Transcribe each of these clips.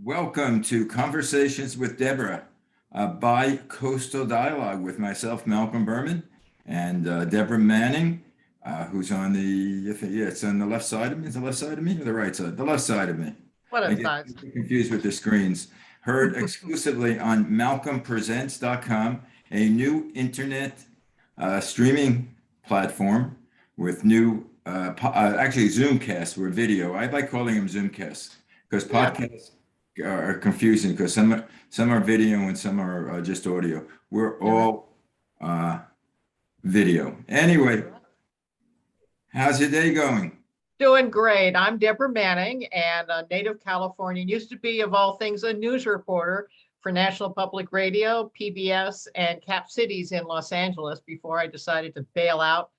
Welcome to Conversations with Deborah, a bi-coastal dialogue with myself, Malcolm Berman, and Deborah Manning, who's on it's on the left side of me. Is the left side of me or the right side? The left side of me. What I a get size. confused with the screens. Heard exclusively on malcolmpresents.com, a new internet streaming platform with new, actually Zoomcasts were video. I like calling them Zoomcasts because Yeah, podcasts are confusing because some are video and some are just audio. We're you're right. all uh, video. Anyway, how's your day going? Doing great. I'm Deborah Manning and a native Californian. Used to be, of all things, a news reporter for National Public Radio, PBS, and Cap Cities in Los Angeles before I decided to bail out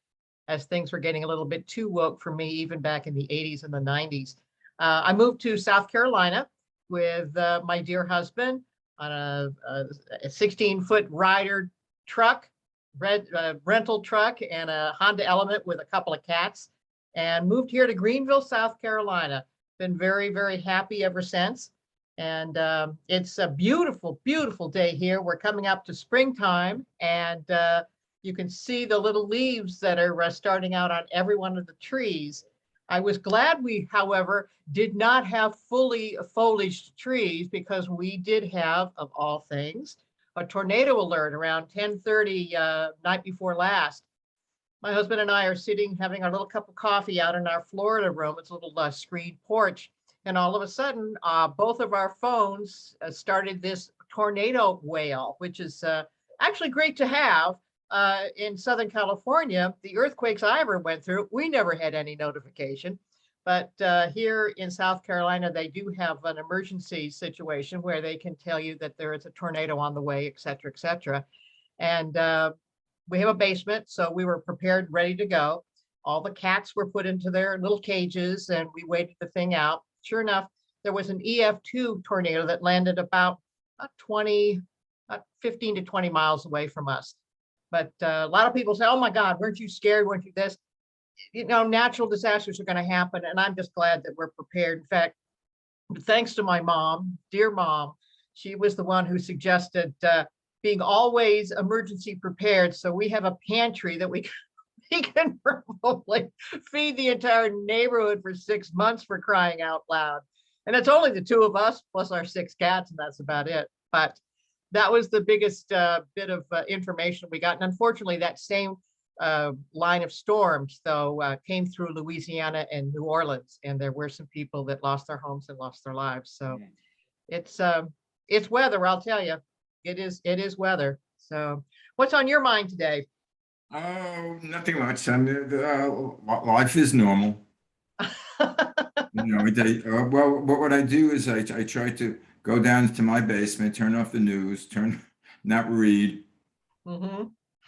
as things were getting a little bit too woke for me, even back in the 80s and the 90s. I moved to South Carolina with my dear husband on a 16-foot rider truck, rental truck, and a Honda Element with a couple of cats, and moved here to Greenville, South Carolina. Been very, very happy ever since. And it's a beautiful, beautiful day here. We're coming up to springtime, and you can see the little leaves that are starting out on every one of the trees. I was glad we, however, did not have fully foliaged trees because we did have, of all things, a tornado alert around 10:30 night before last. My husband and I are sitting having our little cup of coffee out in our Florida room. It's a little screened porch. And all of a sudden, both of our phones started this tornado wail, which is actually great to have. In Southern California, the earthquakes I ever went through, we never had any notification. But here in South Carolina, they do have an emergency situation where they can tell you that there is a tornado on the way, et cetera, et cetera. And we have a basement, so we were prepared, ready to go. All the cats were put into their little cages and we waited the thing out. Sure enough, there was an EF2 tornado that landed about 15 to 20 miles away from us. But a lot of people say, oh my God, weren't you scared? Weren't you this? Natural disasters are going to happen. And I'm just glad that we're prepared. In fact, thanks to my mom, dear mom, she was the one who suggested being always emergency prepared. So we have a pantry that we can probably feed the entire neighborhood for 6 months, for crying out loud. And it's only the two of us plus our 6 cats, and that's about it. But that was the biggest bit of information we got. And unfortunately, that same line of storms, though, came through Louisiana and New Orleans, and there were some people that lost their homes and lost their lives. So it's weather, I'll tell you. It is weather. So what's on your mind today? Oh, nothing much. I mean, life is normal. Well, what I do is I try to go down to my basement, turn off the news, not read, Hmm.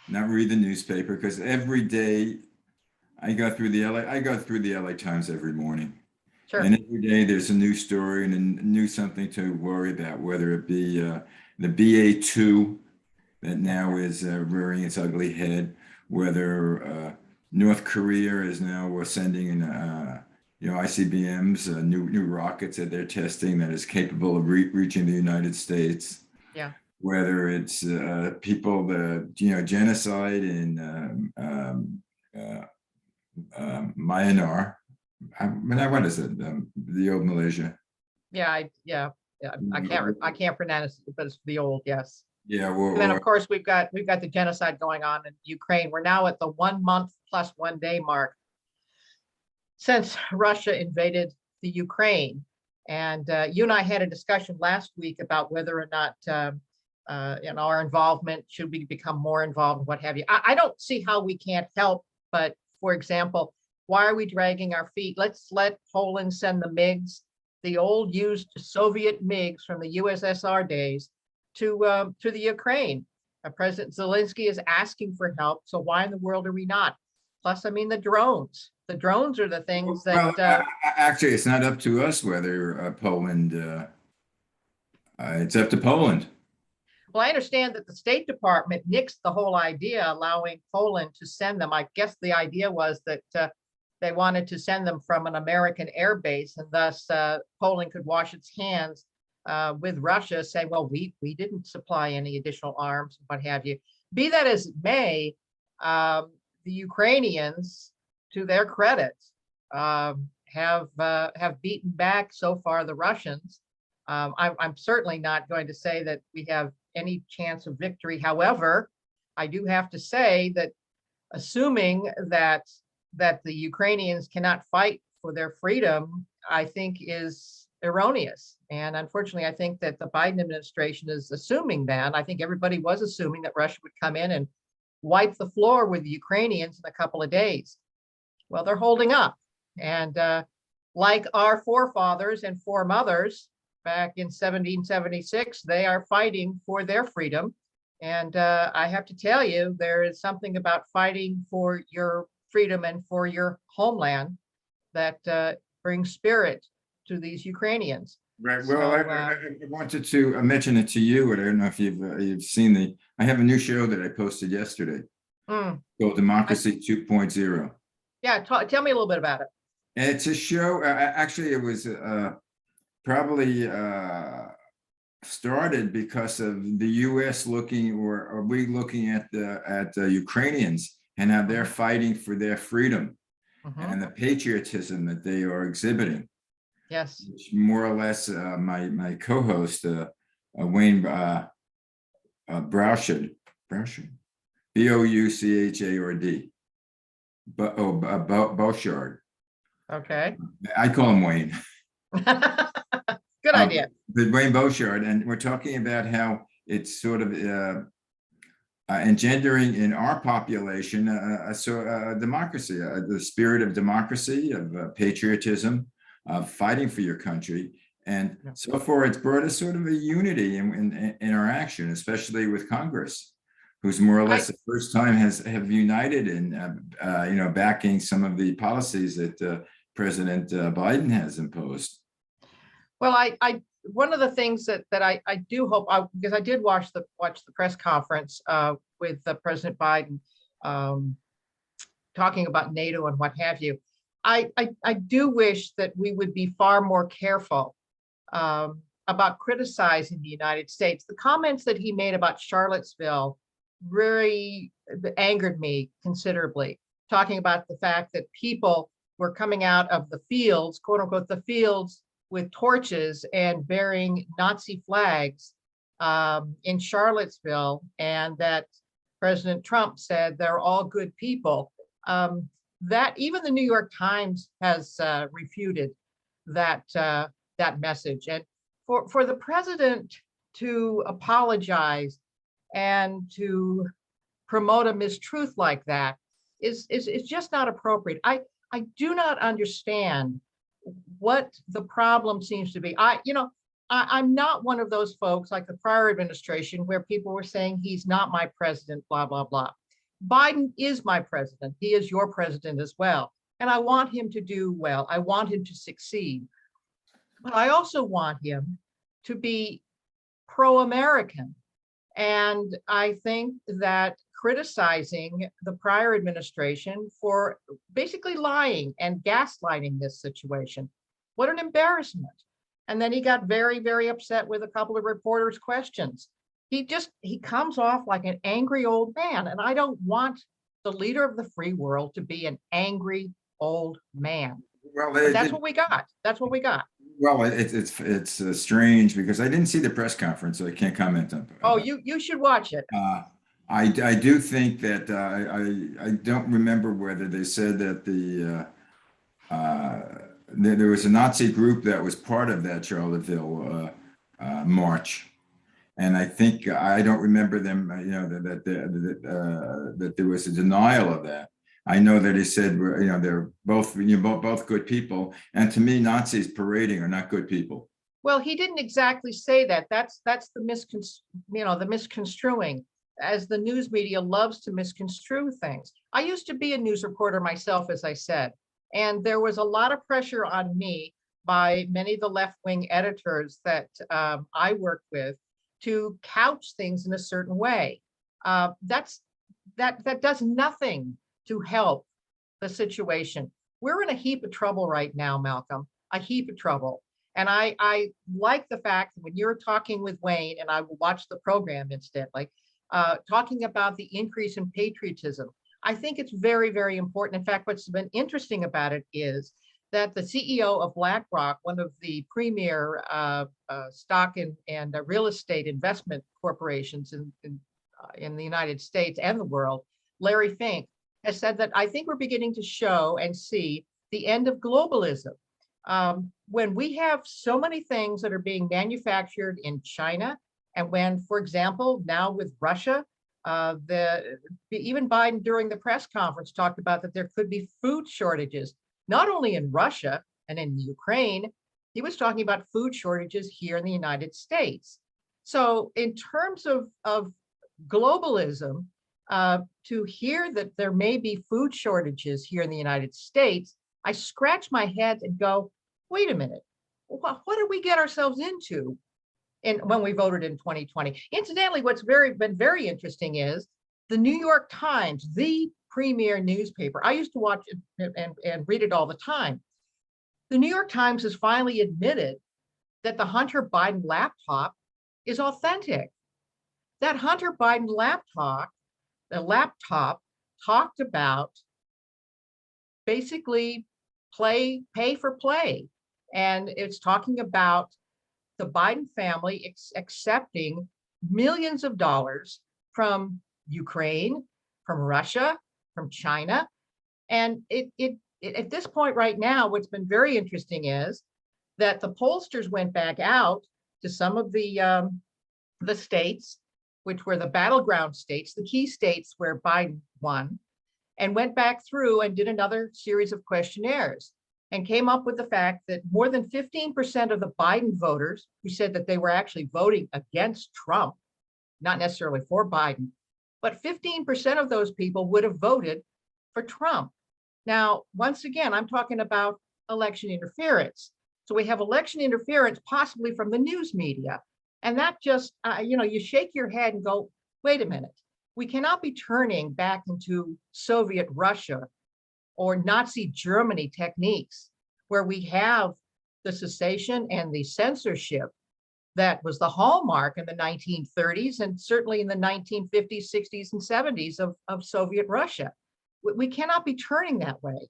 not read the newspaper because every day I go through the LA Times every morning. Sure. And every day there's a new story and a new something to worry about, whether it be the BA2 that Yeah. now is rearing its ugly head, whether North Korea is now sending in ICBMs, new rockets that they're testing that is capable of reaching the United States, Yeah. whether it's people, genocide in Myanmar. What is it? The old Malaysia. Yeah. I can't pronounce it, but it's the old, yes. Yeah, And then of course we've got the genocide going on in Ukraine. We're now at the 1 month plus 1 day mark since Russia invaded the Ukraine. And you and I had a discussion last week about whether or not in our involvement, should we become more involved, what have you. I don't see how we can't help, but for example, why are we dragging our feet? Let's let Poland send the MiGs, the old used Soviet MiGs from the USSR days, to the Ukraine. President Zelensky is asking for help, so why in the world are we not? Plus, I mean, the drones. The drones are the things that. Actually, it's not up to us whether Poland. It's up to Poland. Well, I understand that the State Department nixed the whole idea, allowing Poland to send them. I guess the idea was that they wanted to send them from an American air base, and thus Poland could wash its hands with Russia, saying, well, we didn't supply any additional arms, what have you. Be that as it may, the Ukrainians, to their credit, have beaten back so far the Russians. I'm certainly not going to say that we have any chance of victory. However, I do have to say that assuming that the Ukrainians cannot fight for their freedom, I think is erroneous. And unfortunately, I think that the Biden administration is assuming that. I think everybody was assuming that Russia would come in and wipe the floor with the Ukrainians in a couple of days. Well, they're holding up. And like our forefathers and foremothers back in 1776, they are fighting for their freedom. And I have to tell you, there is something about fighting for your freedom and for your homeland that brings spirit to these Ukrainians. Right. Well, I wanted to mention it to you, and I don't know if you've seen I have a new show that I posted yesterday called Democracy 2.0. Yeah, tell me a little bit about it. It's a show. Actually, it was probably started because of the U.S. looking, or are we looking at the Ukrainians and how they're fighting for their freedom and the patriotism that they are exhibiting. Yes. Which more or less, my co-host Wayne Bouchard, Bouchard, Bouchard. Okay. I call him Wayne. Good idea. But Wayne Bouchard, and we're talking about how it's sort of engendering in our population a democracy, the spirit of democracy, of patriotism, of fighting for your country. And so far, it's brought us sort of a unity in our action, especially with Congress, who's more or less the first time have united in backing some of the policies that President Biden has imposed. Well, I one of the things that I do hope, because I did watch the press conference with President Biden talking about NATO and what have you. I do wish that we would be far more careful about criticizing the United States. The comments that he made about Charlottesville really angered me considerably, talking about the fact that people were coming out of the fields, quote unquote, the fields, with torches and bearing Nazi flags in Charlottesville, and that President Trump said they're all good people. That even the New York Times has refuted that message. And for the president to apologize and to promote a mistruth like that is just not appropriate. I do not understand what the problem seems to be. I'm not one of those folks like the prior administration where people were saying he's not my president, blah, blah, blah. Biden is my president. He is your president as well. And I want him to do well. I want him to succeed. But I also want him to be pro-American. And I think that criticizing the prior administration for basically lying and gaslighting this situation, what an embarrassment. And then he got very, very upset with a couple of reporters' questions. He comes off like an angry old man. And I don't want the leader of the free world to be an angry old man. Well, that's what we got. That's what we got. Well, it's strange because I didn't see the press conference, so I can't comment on it. Oh, you should watch it. I do think that I don't remember whether they said that there was a Nazi group that was part of that Charlottesville march, and I think I don't remember them. That there was a denial of that. I know that he said they're both both good people, and to me, Nazis parading are not good people. Well, he didn't exactly say that. That's the misconstruing, as the news media loves to misconstrue things. I used to be a news reporter myself, as I said, and there was a lot of pressure on me by many of the left-wing editors that I worked with to couch things in a certain way. That does nothing to help the situation. We're in a heap of trouble right now, Malcolm, a heap of trouble. And I like the fact that when you're talking with Wayne, and I will watch the program incidentally, talking about the increase in patriotism. I think it's very, very important. In fact, what's been interesting about it is that the CEO of BlackRock, one of the premier stock and real estate investment corporations in the United States and the world, Larry Fink, has said that I think we're beginning to show and see the end of globalism. When we have so many things that are being manufactured in China, and when, for example, now with Russia, even Biden during the press conference talked about that there could be food shortages, not only in Russia and in Ukraine, he was talking about food shortages here in the United States. So in terms of globalism, to hear that there may be food shortages here in the United States, I scratch my head and go, wait a minute, what did we get ourselves into when we voted in 2020? Incidentally, what's been very interesting is the New York Times, the premier newspaper. I used to watch it and read it all the time. The New York Times has finally admitted that the Hunter Biden laptop is authentic. That Hunter Biden laptop talked about basically pay for play. And it's talking about the Biden family accepting millions of dollars from Ukraine, from Russia, from China. And at this point right now, what's been very interesting is that the pollsters went back out to some of the states, which were the battleground states, the key states where Biden won, and went back through and did another series of questionnaires and came up with the fact that more than 15% of the Biden voters who said that they were actually voting against Trump, not necessarily for Biden, but 15% of those people would have voted for Trump. Now, once again, I'm talking about election interference. So we have election interference possibly from the news media. And that just, you shake your head and go, wait a minute, we cannot be turning back into Soviet Russia or Nazi Germany techniques where we have the cessation and the censorship that was the hallmark in the 1930s and certainly in the 1950s, 60s, and 70s of Soviet Russia. We cannot be turning that way.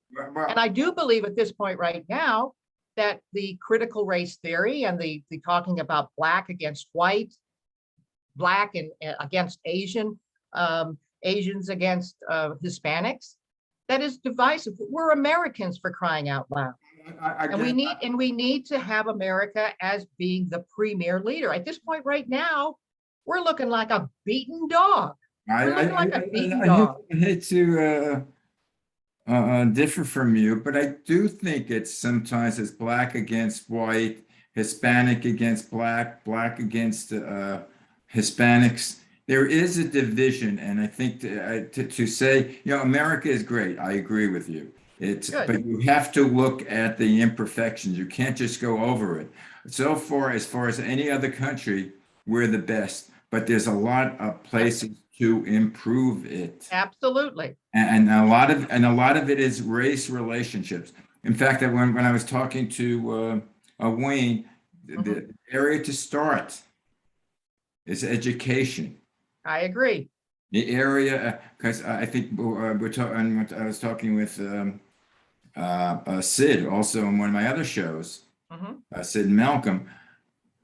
And I do believe at this point right now that the critical race theory and the talking about black against white, black and against Asian, Asians against Hispanics, that is divisive. We're Americans, for crying out loud. And we need to have America as being the premier leader. At this point right now, we're looking like a beaten dog. I hate to differ from you, but I do think it's sometimes it's black against white, Hispanic against black, black against Hispanics. There is a division, and I think to say, America is great. I agree with you. But you have to look at the imperfections. You can't just go over it. So far as any other country, we're the best, but there's a lot of places to improve it. Absolutely. And a lot of it is race relationships. In fact, when I was talking to Wayne, the area to start is education. I agree. The area, because I think we're talking. I was talking with Sid also on one of my other shows. Sid and Malcolm.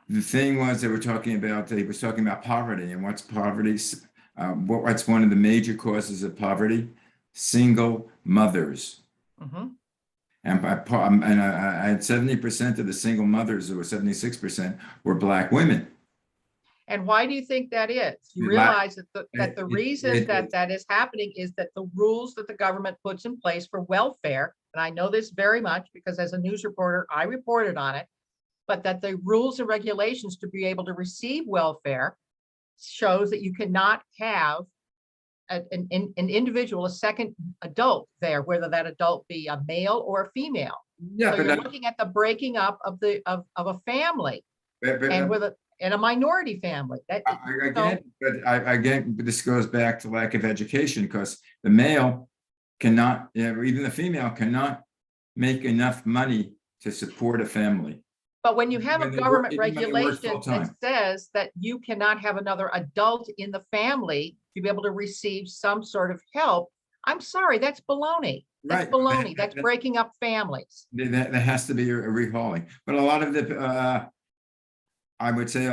The thing was they were talking about. He was talking about poverty and what's poverty. What's one of the major causes of poverty? Single mothers. And I had 70% of the single mothers, or 76%, were Black women. And why do you think that is? You realize that the reason that is happening is that the rules that the government puts in place for welfare, and I know this very much because as a news reporter, I reported on it, but that the rules and regulations to be able to receive welfare shows that you cannot have an individual, a second adult there, whether that adult be a male or a female. Yeah, so you're looking at the breaking up of a family, and a minority family. Again, this goes back to lack of education, because the male cannot, or even the female cannot make enough money to support a family. But when you have a government even when they work regulation that full-time. says that you cannot have another adult in the family to be able to receive some sort of help, I'm sorry, that's baloney. That's Right. baloney. That's breaking up families. There has to be a rehauling, but a lot of the, I would say,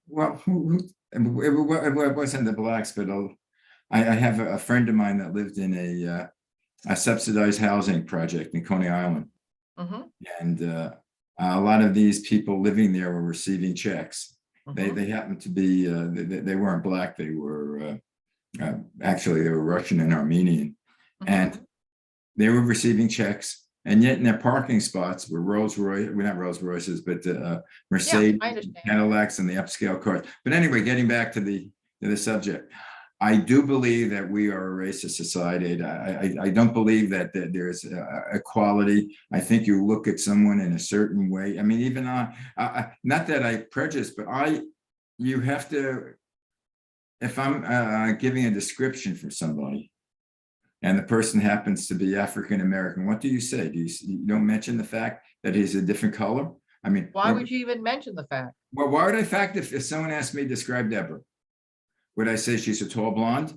well, it wasn't the blacks, but I have a friend of mine that lived in a subsidized housing project in Coney Island. Mhm, And a lot of these people living there were receiving checks. mhm. They happened to be, they weren't black, they were, actually, they were Russian and Armenian. And Mhm. they were receiving checks, and yet in their parking spots were Rolls Royce, well, not Rolls Royces, but Yeah, Mercedes, I understand. Cadillacs, and the upscale cars. But anyway, getting back to the subject, I do believe that we are a racist society. I don't believe that there's equality. I think you look at someone in a certain way. I mean, even not that I prejudice, but you have to, if I'm giving a description for somebody, and the person happens to be African American, what do you say? You don't mention the fact that he's a different color? I mean, Why would you even mention the fact? well, why would I fact if someone asked me to describe Deborah? Would I say she's a tall blonde?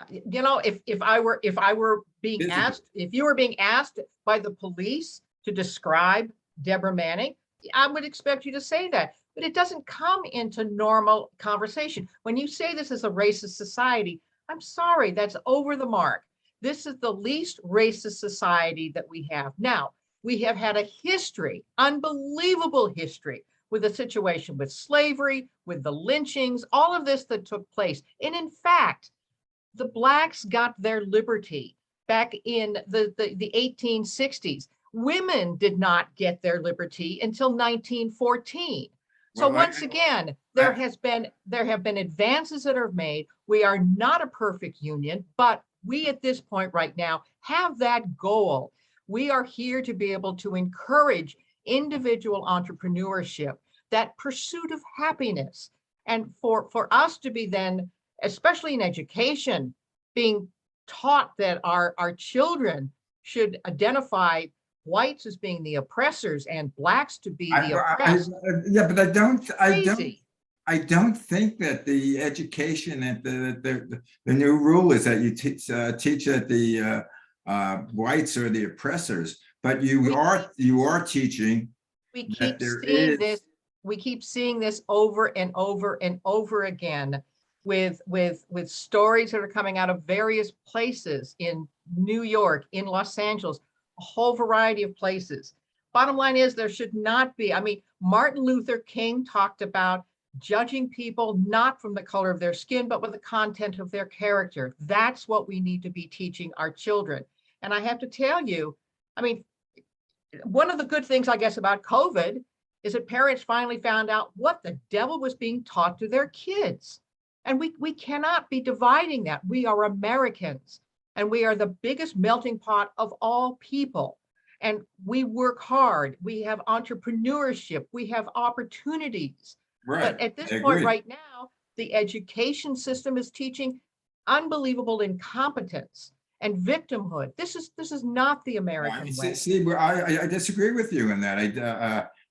You know, if I were being Physically. asked, if you were being asked by the police to describe Deborah Manning, I would expect you to say that, but it doesn't come into normal conversation. When you say this is a racist society, I'm sorry, that's over the mark. This is the least racist society that we have. Now, we have had a history, unbelievable history, with the situation with slavery, with the lynchings, all of this that took place. And in fact, the blacks got their liberty back in the 1860s. Women did not get their liberty until 1914. So Well, once again, there have been advances that are made. We are not a perfect union, but we at this point right now have that goal. We are here to be able to encourage individual entrepreneurship, that pursuit of happiness, and for us to be then, especially in education, being taught that our children should identify whites as being the oppressors and blacks to be the oppressed. yeah, but Crazy. I don't think that the education that the new rule is that you teach that the whites are the oppressors, but you are teaching We that keep there seeing is. this, we keep seeing this over and over and over again with stories that are coming out of various places in New York, in Los Angeles, a whole variety of places. Bottom line is there should not be, I mean, Martin Luther King talked about judging people not from the color of their skin, but with the content of their character. That's what we need to be teaching our children. And I have to tell you, I mean, one of the good things, I guess, about COVID is that parents finally found out what the devil was being taught to their kids. And we cannot be dividing that. We are Americans, and we are the biggest melting pot of all people. And we work hard. We have entrepreneurship. We have opportunities. Right, But at this I point agree. right now, the education system is teaching unbelievable incompetence and victimhood. This is not the I American way. see, well, I disagree with you in that.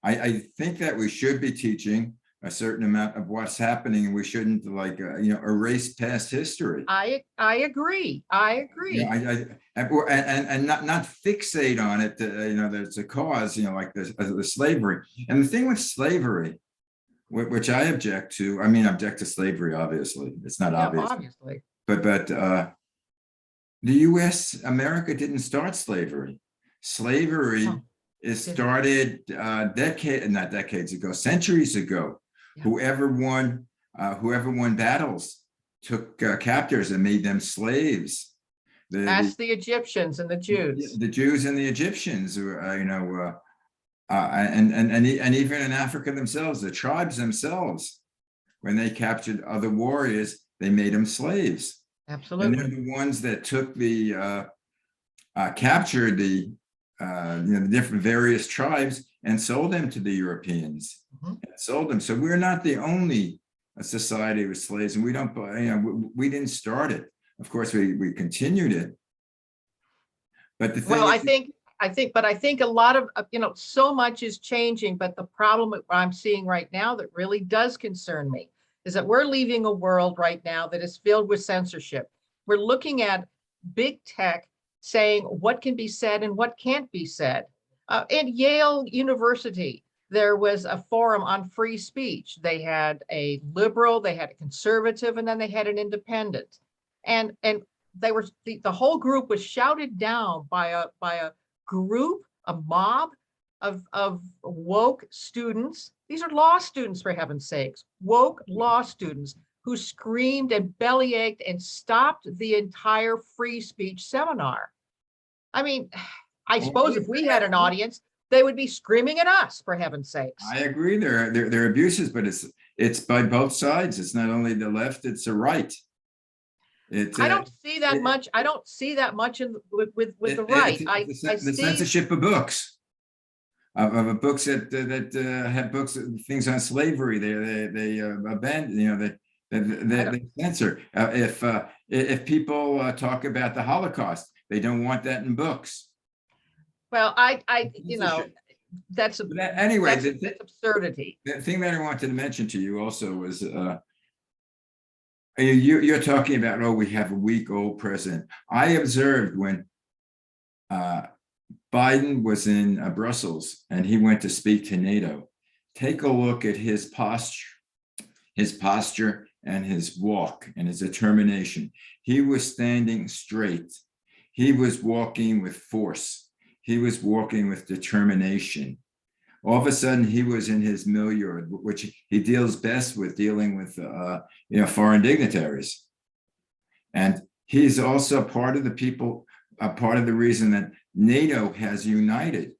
I think that we should be teaching a certain amount of what's happening, and we shouldn't erase past history. I agree. I You know, agree. and not fixate on it. There's a cause. Like the slavery, and the thing with slavery, which I object to. I mean, I object to slavery. Obviously, it's not Yeah, obvious, obviously. but the U.S. America didn't start slavery. Slavery No, is didn't. started not decades ago, centuries ago. Yeah. Whoever won battles took captors and made them slaves. Ask the Egyptians and the Jews. The Jews and the Egyptians, and even in Africa themselves, the tribes themselves, when they captured other warriors, they made them slaves. And they're Absolutely. the ones that took captured the different various tribes and sold them to the Europeans. Mhm. Sold them. So we're not the only society with slaves, and we don't. We didn't start it. Of course, we continued it. But the thing Well, is, I think a lot of, so much is changing, but the problem that I'm seeing right now that really does concern me is that we're leaving a world right now that is filled with censorship. We're looking at big tech saying what can be said and what can't be said. At Yale University, there was a forum on free speech. They had a liberal, they had a conservative, and then they had an independent. And they were the whole group was shouted down by a group, a mob of woke students. These are law students, for heaven's sakes, woke law students who screamed and bellyached and stopped the entire free speech seminar. I mean, I suppose if we had an audience, they would be screaming at us, for heaven's sakes. I agree. There are abuses, but it's by both sides. It's not only the left; it's the right. I don't see that much. I don't see that much with the right. I the see censorship of books, of books that have books, things on slavery. They abandon. They censor. If people talk about the Holocaust, they don't want that in books. Well, that's anyway. That's absurdity. The thing that I wanted to mention to you also was you're talking about, oh, we have a weak old president. I observed when Biden was in Brussels and he went to speak to NATO. Take a look at his posture and his walk and his determination. He was standing straight. He was walking with force. He was walking with determination. All of a sudden, he was in his milieu, which he deals best with, dealing with foreign dignitaries. And he's also part of the people, part of the reason that NATO has united,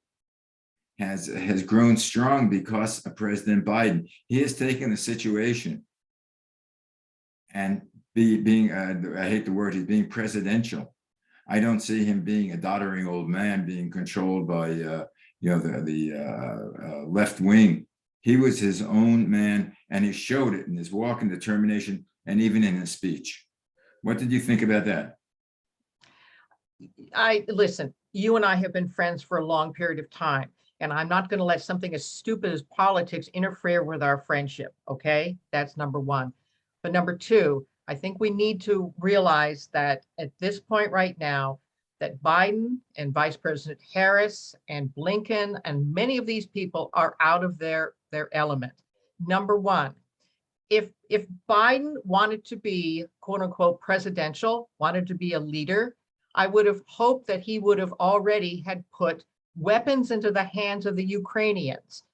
has grown strong because of President Biden. He has taken the situation and being, I hate the word, he's being presidential. I don't see him being a doddering old man being controlled by the left wing. He was his own man, and he showed it in his walk and determination, and even in his speech. What did you think about that? Listen, you and I have been friends for a long period of time, and I'm not going to let something as stupid as politics interfere with our friendship. Okay, that's number one. But number two, I think we need to realize that at this point right now, that Biden and Vice President Harris and Blinken and many of these people are out of their element. Number one, if Biden wanted to be, quote unquote, presidential, wanted to be a leader, I would have hoped that he would have already had put weapons into the hands of the Ukrainians,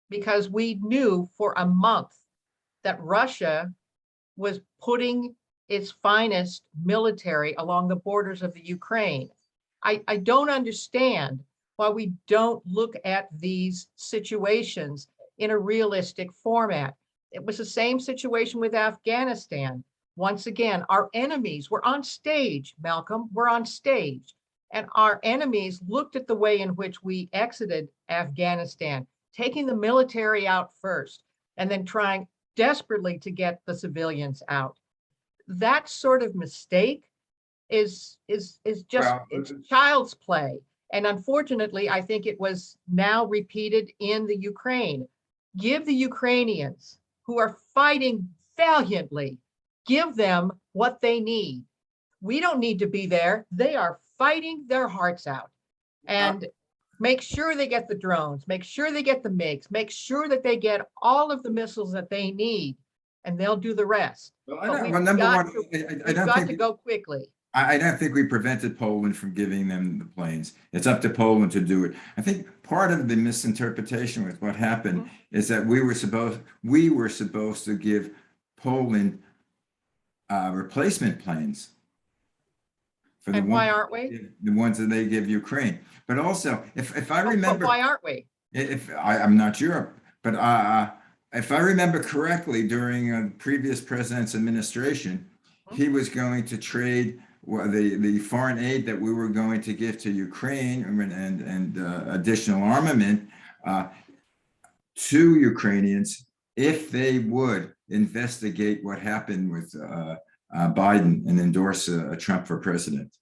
because we knew for a month that Russia was putting its finest military along the borders of the Ukraine. I don't understand why we don't look at these situations in a realistic format. It was the same situation with Afghanistan. Once again, our enemies were on stage, Malcolm, we're on stage. And our enemies looked at the way in which we exited Afghanistan, taking the military out first, and then trying desperately to get the civilians out. That sort of mistake is just, it's child's play. And unfortunately, I think it was now repeated in the Ukraine. Give the Ukrainians, who are fighting valiantly, give them what they need. We don't need to be there. They are fighting their hearts out. And make sure they get the drones, make sure they get the MiGs, make sure that they get all of the missiles that they need, and they'll do the rest. Well, number one, I don't think to go quickly. I don't think we prevented Poland from giving them the planes. It's up to Poland to do it. I think part of the misinterpretation with what happened is that we were supposed to give Poland replacement planes. For the why aren't we? The ones that they give Ukraine. But also, if I remember, but why aren't we? I'm not sure, but if I remember correctly, during a previous president's administration, he was going to trade the foreign aid that we were going to give to Ukraine and additional armament to Ukrainians if they would investigate what happened with Biden and endorse Trump for president.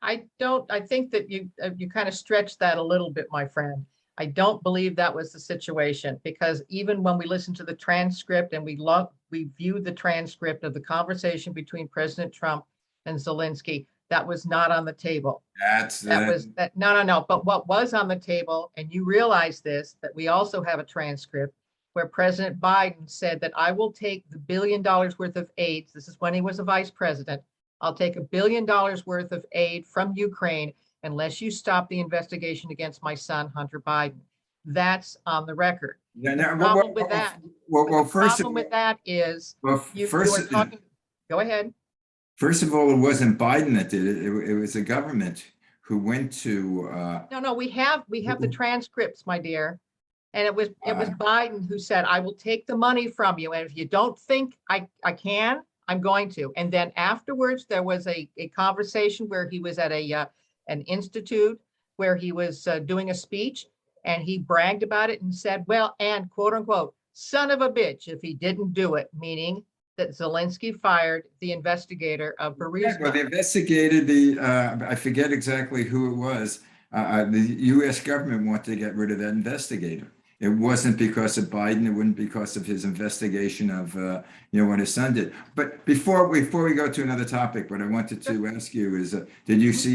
I think that you kind of stretched that a little bit, my friend. I don't believe that was the situation, because even when we listened to the transcript and we viewed the transcript of the conversation between President Trump and Zelensky, that was not on the table. That was that no. But what was on the table, and you realize this, that we also have a transcript where President Biden said that I will take the $1 billion worth of aid. This is when he was a vice president. I'll take $1 billion worth of aid from Ukraine unless you stop the investigation against my son, Hunter Biden. That's on the record. Yeah, The no, problem with that, the first of problem with all, that is you are talking, go ahead. first of all, it wasn't Biden that did it. It was the government who went to. No, we have the transcripts, my dear. And it was Uh, Biden who said, I will take the money from you. And if you don't think I can, I'm going to. And then afterwards, there was a conversation where he was at an institute where he was doing a speech, and he bragged about it and said, well, and quote unquote, son of a bitch, if he didn't do it, meaning that Zelensky fired the investigator of Yeah, well, Burisma. they investigated I forget exactly who it was. The U.S. government wanted to get rid of that investigator. It wasn't because of Biden. It wasn't because of his investigation of, what his son did. But before we go to another topic, what I wanted to ask you is, did you see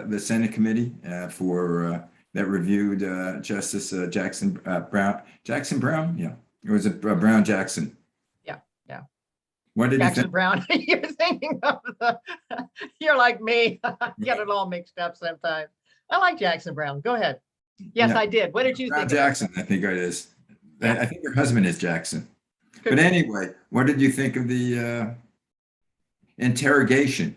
the Senate committee that reviewed Justice Brown? Jackson Brown? Yeah, it was Brown Jackson. Yeah. What did you Jackson think? Brown. You're thinking of you're like me. Get it all mixed up sometimes. I like Jackson Brown. Go ahead. Yes, Yeah. I did. What did you Brown think about Jackson, I think it is. Yeah. I think her husband is Jackson. Could But be. anyway, what did you think of the interrogation?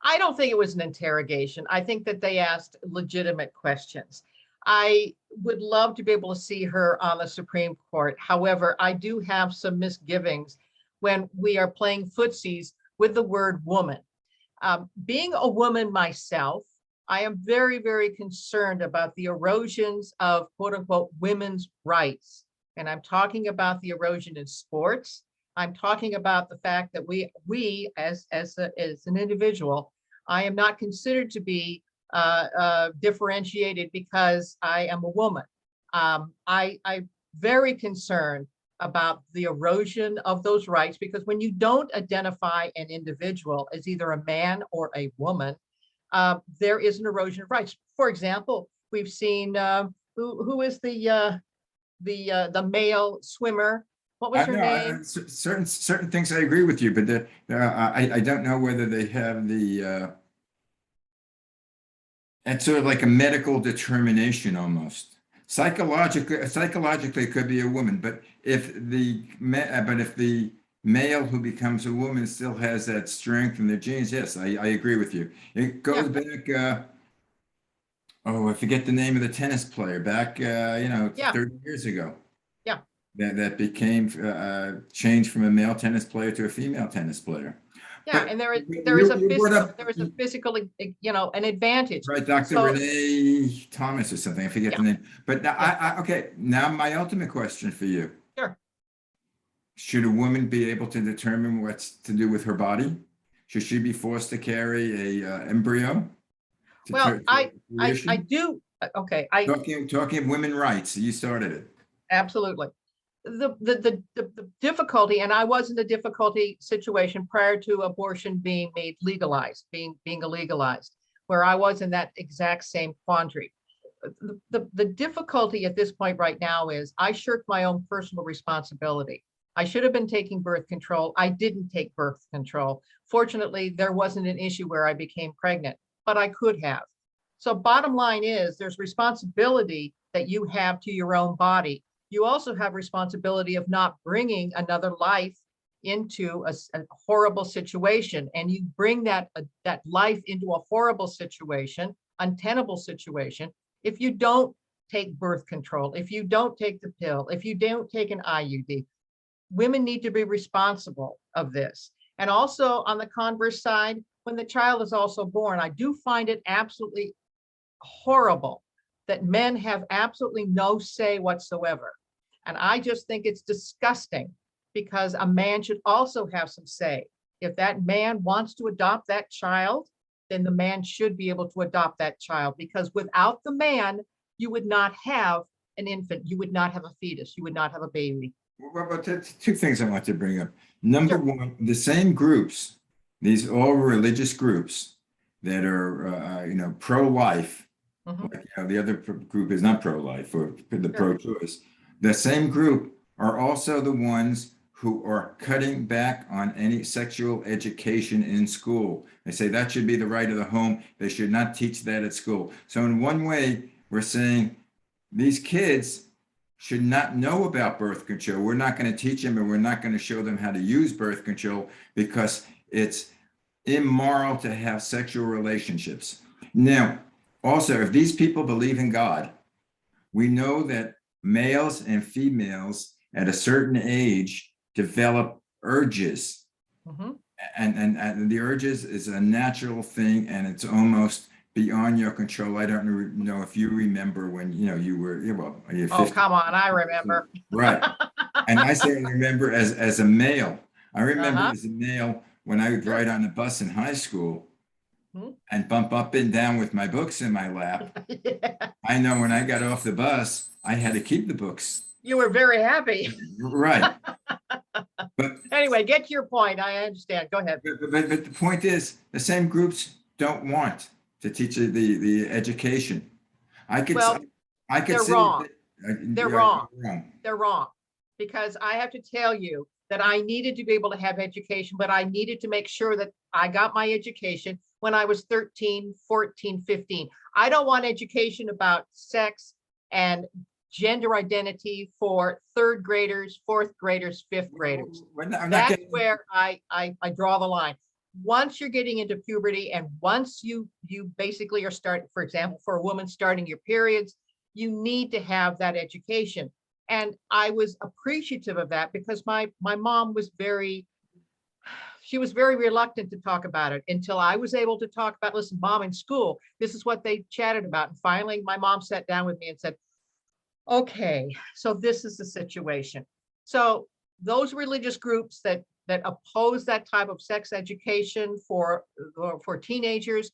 I don't think it was an interrogation. I think that they asked legitimate questions. I would love to be able to see her on the Supreme Court. However, I do have some misgivings when we are playing footsies with the word woman. Being a woman myself, I am very, very concerned about the erosions of quote unquote women's rights. And I'm talking about the erosion in sports. I'm talking about the fact that we as an individual, I am not considered to be differentiated because I am a woman. I'm very concerned about the erosion of those rights, because when you don't identify an individual as either a man or a woman, there is an erosion of rights. For example, we've seen who is the male swimmer? What was I her know name? certain things I agree with you, but I don't know whether they have it's sort of like a medical determination almost. Psychologically, it could be a woman, but if the male who becomes a woman still has that strength in their genes, yes, I agree with you. It goes Yeah, back. I forget the name of the tennis player back, yeah, 30 years ago. yeah. That became changed from a male tennis player to a female tennis player. Yeah, But and there is you brought up a physical, an advantage. right, Dr. So Renee Thomas or something. I forget the yeah, name. But now, yeah, okay. Now, my ultimate question for you: sure. should a woman be able to determine what's to do with her body? Should she be forced to carry a embryo Well, to I fruition? do. Okay, I Talking of women rights, you started it. absolutely. The difficulty, and I was in a difficulty situation prior to abortion being made legalized, being illegalized, where I was in that exact same quandary. The difficulty at this point right now is I shirked my own personal responsibility. I should have been taking birth control. I didn't take birth control. Fortunately, there wasn't an issue where I became pregnant, but I could have. So bottom line is there's responsibility that you have to your own body. You also have responsibility of not bringing another life into a horrible situation. And you bring that life into a horrible situation, untenable situation, if you don't take birth control, if you don't take the pill, if you don't take an IUD. Women need to be responsible of this. And also on the converse side, when the child is also born, I do find it absolutely horrible that men have absolutely no say whatsoever. And I just think it's disgusting, because a man should also have some say. If that man wants to adopt that child, then the man should be able to adopt that child, because without the man, you would not have an infant, you would not have a fetus, you would not have a baby. Well, but that's two things I want to bring up. Number Sure. one, the same groups, these all religious groups that are, pro-life, Mhm. like, the other group is not pro-life or the Sure. pro-choice. The same group are also the ones who are cutting back on any sexual education in school. They say that should be the right of the home. They should not teach that at school. So in one way, we're saying these kids should not know about birth control. We're not going to teach them, and we're not going to show them how to use birth control because it's immoral to have sexual relationships. Now, also, if these people believe in God, we know that males and females at a certain age develop urges. Mhm. And the urges is a natural thing, and it's almost beyond your control. I don't know if you remember when you were you're Oh, 50. come on, I remember. Right. And I certainly remember as a male. I remember Uh-huh. as a male when I would Sure. ride on the bus in high school Mhm. and bump up and down with my books in my lap. Yeah. I know when I got off the bus, I had to keep the books. You were very happy. Right. But Anyway, get to your point. I understand. Go ahead. but the point is, the same groups don't want to teach the education. I could Well, I could they're say wrong. that, They're you're wrong. wrong. They're wrong. Because I have to tell you that I needed to be able to have education, but I needed to make sure that I got my education when I was 13, 14, 15. I don't want education about sex and gender identity for third graders, fourth graders, fifth graders. I'm not That's getting. where I draw the line. Once you're getting into puberty, and once you basically are starting, for example, for a woman starting your periods, you need to have that education. And I was appreciative of that because my mom was she was very reluctant to talk about it until I was able to talk about, listen, mom, in school, this is what they chatted about. And finally, my mom sat down with me and said, okay, so this is the situation. So those religious groups that oppose that type of sex education for teenagers,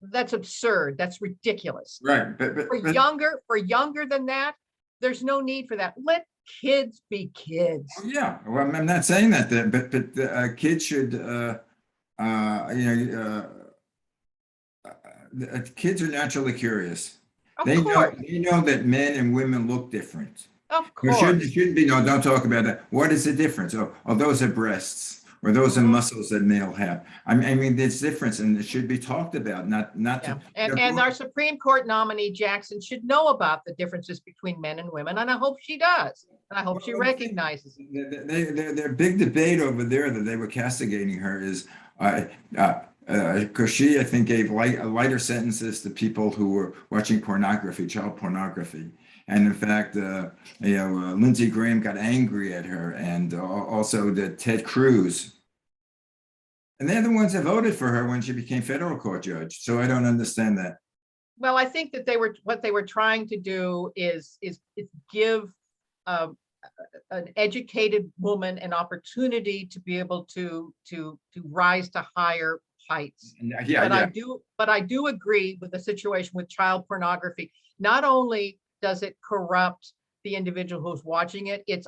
that's absurd. That's ridiculous. Right, For younger than that, there's no need for that. Let kids be kids. yeah. Well, I'm not saying that, but kids should, kids are naturally curious. Of They course, know that men and women look different. of There shouldn't, course. shouldn't be, no, don't talk about that. What is the difference? Oh, those are breasts, or those are Mhm. muscles that male have. I mean, there's difference, and it should be talked about, not Yeah, to. and our Supreme Court nominee Jackson should know about the differences between men and women, and I hope she does, and I hope she Well, recognizes it. their big debate over there that they were castigating her is because she, I think, gave lighter sentences to people who were watching pornography, child pornography. And in fact, Lindsey Graham got angry at her, and also the Ted Cruz. And they're the ones that voted for her when she became federal court judge. So I don't understand that. Well, I think that what they were trying to do is give um, an educated woman an opportunity to be able to rise to higher heights. Yeah, But yeah. I do agree with the situation with child pornography. Not only does it corrupt the individual who's watching it, it's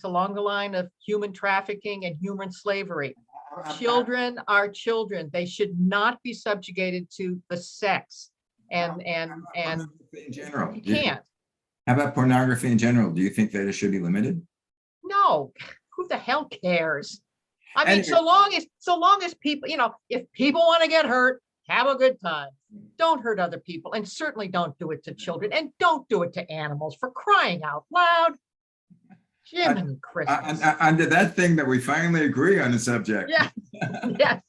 along the line of human trafficking and human slavery. Children are children. They should not be subjugated to the sex. And Pornography in general. you can't. How about pornography in general? Do you think that it should be limited? No, who the hell cares? I mean, Anyway, so long as people, if people want to get hurt, have a good time. Don't hurt other people, and certainly don't do it to children, and don't do it to animals, for crying out loud. Jiminy Christmas. under that thing that we finally agree on the subject. Yeah, yes.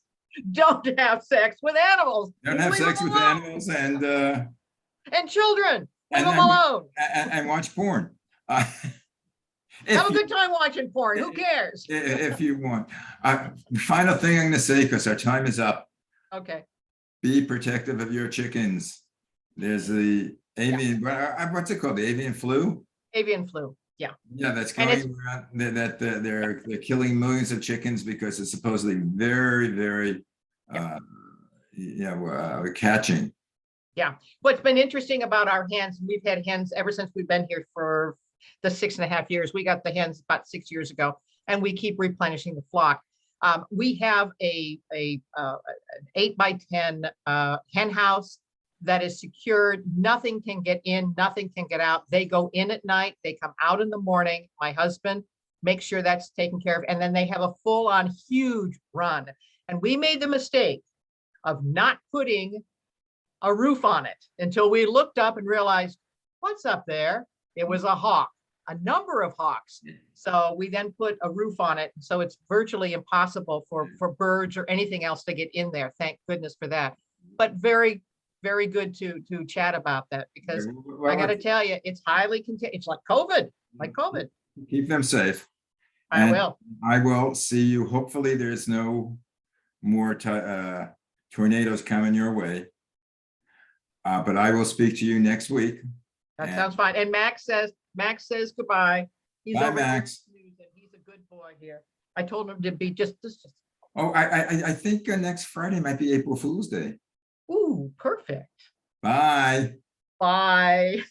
Don't have sex with animals. Don't have Leave sex them with alone. animals And children. Leave and, them alone. and watch porn. Have a good time watching porn. Who cares? If you want. The final thing I'm going to say, because our time is up, Okay. be protective of your chickens. There's the avian, what's it called? The avian flu? Avian flu. Yeah. Yeah, that's And going around, that they're killing millions of chickens because it's supposedly very, very catching. What's been interesting about our hens, we've had hens ever since we've been here for the 6.5 years. We got the hens about 6 years ago, and we keep replenishing the flock. We have an 8x10 hen house that is secured. Nothing can get in, nothing can get out. They go in at night, they come out in the morning. My husband makes sure that's taken care of, and then they have a full-on huge run. And we made the mistake of not putting a roof on it until we looked up and realized, what's up there? It was a hawk, a number of hawks. So we then put a roof on it. So it's virtually impossible for birds or anything else to get in there. Thank goodness for that. But very, very good to chat about that, because I got to tell you, it's highly contagious. It's like COVID, Keep them safe. I will. I will see you. Hopefully there's no more tornadoes coming your way. But I will speak to you next week. That sounds fine. And Max says goodbye. He's Bye, over Max. news, and he's a good boy here. I told him to be just. Oh, I think next Friday might be April Fool's Day. Ooh, perfect. Bye. Bye.